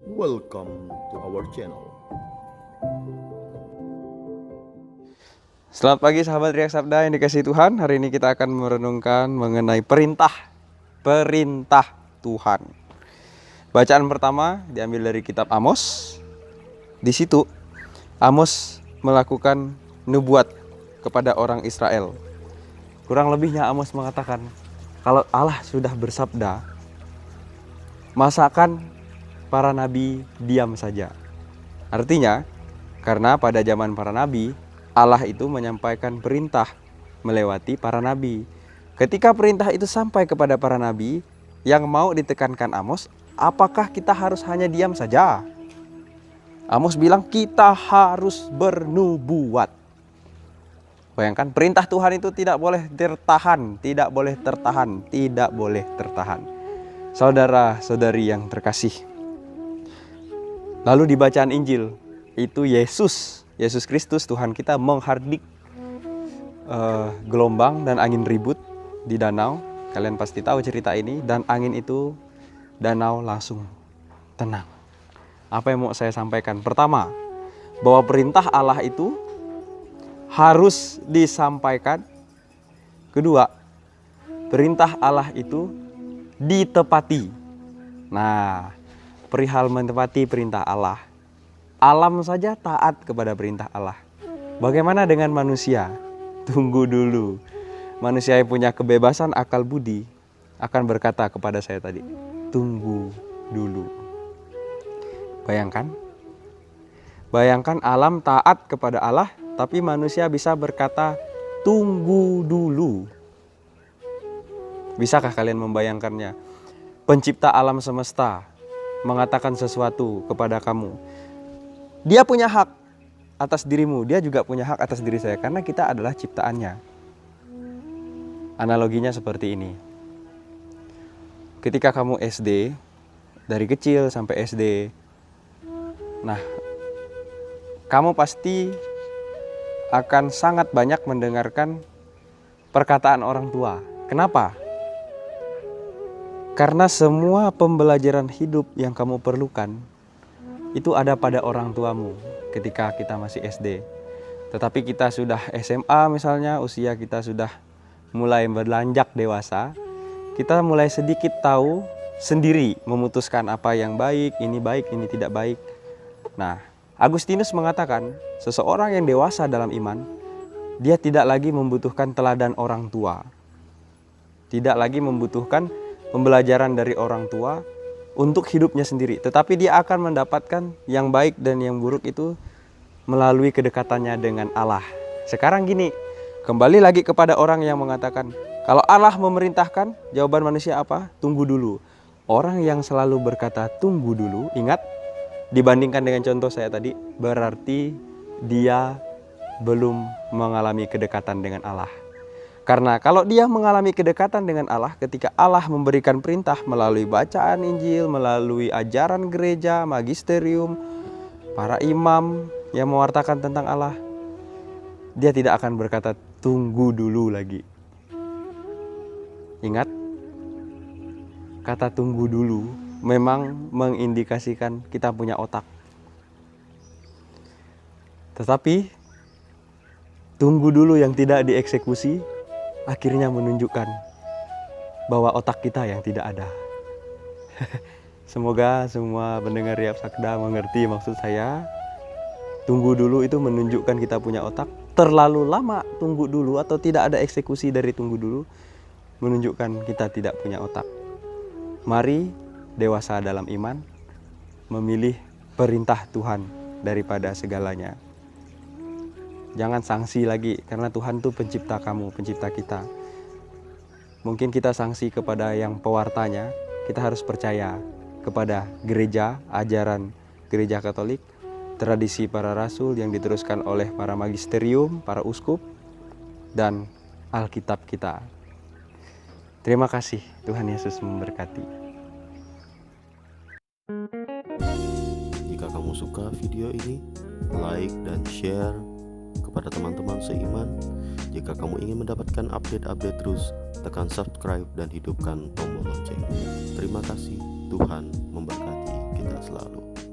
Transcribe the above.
Welcome to our channel. Selamat pagi sahabat Riak Sabda yang dikasihi Tuhan. Hari ini kita akan merenungkan mengenai perintah Tuhan. Bacaan pertama diambil dari kitab Amos. Di situ Amos melakukan nubuat kepada orang Israel. Kurang lebihnya Amos mengatakan, kalau Allah sudah bersabda, masakan para nabi diam saja. Artinya, karena pada zaman para nabi, Allah itu menyampaikan perintah melewati para nabi. Ketika perintah itu sampai kepada para nabi, yang mau ditekankan Amos, apakah kita harus hanya diam saja? Amos bilang kita harus bernubuat. Bayangkan, perintah Tuhan itu tidak boleh tertahan, tidak boleh tertahan, tidak boleh tertahan. Saudara-saudari yang terkasih, lalu di bacaan Injil itu Yesus Kristus Tuhan kita menghardik gelombang dan angin ribut di danau. Kalian pasti tahu cerita ini. Dan angin itu, danau langsung tenang. Apa yang mau saya sampaikan? Pertama, bahwa perintah Allah itu harus disampaikan. Kedua, perintah Allah itu ditepati. Nah, perihal menepati perintah Allah, alam saja taat kepada perintah Allah. Bagaimana dengan manusia? Tunggu dulu. Manusia yang punya kebebasan akal budi akan berkata kepada saya tadi, tunggu dulu. Bayangkan alam taat kepada Allah, tapi manusia bisa berkata, tunggu dulu. Bisakah kalian membayangkannya? Pencipta alam semesta mengatakan sesuatu kepada kamu. Dia punya hak atas dirimu, dia juga punya hak atas diri saya, karena kita adalah ciptaannya. Analoginya seperti ini. Ketika kamu SD, dari kecil sampai SD, nah, kamu pasti akan sangat banyak mendengarkan perkataan orang tua. Kenapa? Karena semua pembelajaran hidup yang kamu perlukan itu ada pada orang tuamu ketika kita masih SD. Tetapi kita sudah SMA misalnya, usia kita sudah mulai berlanjak dewasa, kita mulai sedikit tahu sendiri memutuskan apa yang baik, ini tidak baik. Nah, Agustinus mengatakan seseorang yang dewasa dalam iman, dia tidak lagi membutuhkan teladan orang tua. Tidak lagi membutuhkan pembelajaran dari orang tua untuk hidupnya sendiri, tetapi dia akan mendapatkan yang baik dan yang buruk itu melalui kedekatannya dengan Allah. Sekarang gini, kembali lagi kepada orang yang mengatakan, kalau Allah memerintahkan, jawaban manusia apa? Tunggu dulu. Orang yang selalu berkata tunggu dulu, ingat, dibandingkan dengan contoh saya tadi, berarti dia belum mengalami kedekatan dengan Allah. Karena kalau dia mengalami kedekatan dengan Allah, ketika Allah memberikan perintah melalui bacaan Injil, melalui ajaran gereja, magisterium, para imam yang mewartakan tentang Allah, dia tidak akan berkata tunggu dulu lagi. Ingat, kata tunggu dulu memang mengindikasikan kita punya otak. Tetapi tunggu dulu yang tidak dieksekusi akhirnya menunjukkan bahwa otak kita yang tidak ada. Semoga semua pendengar Riak Sabda mengerti maksud saya. Tunggu dulu itu menunjukkan kita punya otak. Terlalu lama tunggu dulu atau tidak ada eksekusi dari tunggu dulu menunjukkan kita tidak punya otak. Mari dewasa dalam iman, memilih perintah Tuhan daripada segalanya. Jangan sanksi lagi, karena Tuhan itu pencipta kamu, pencipta kita. Mungkin kita sanksi kepada yang pewartanya, kita harus percaya kepada gereja, ajaran gereja Katolik, tradisi para rasul yang diteruskan oleh para magisterium, para uskup, dan Alkitab kita. Terima kasih, Tuhan Yesus memberkati. Jika kamu suka video ini, like dan share kepada teman-teman seiman. Jika kamu ingin mendapatkan update-update terus, tekan subscribe dan hidupkan tombol lonceng. Terima kasih, Tuhan memberkati kita. selalu.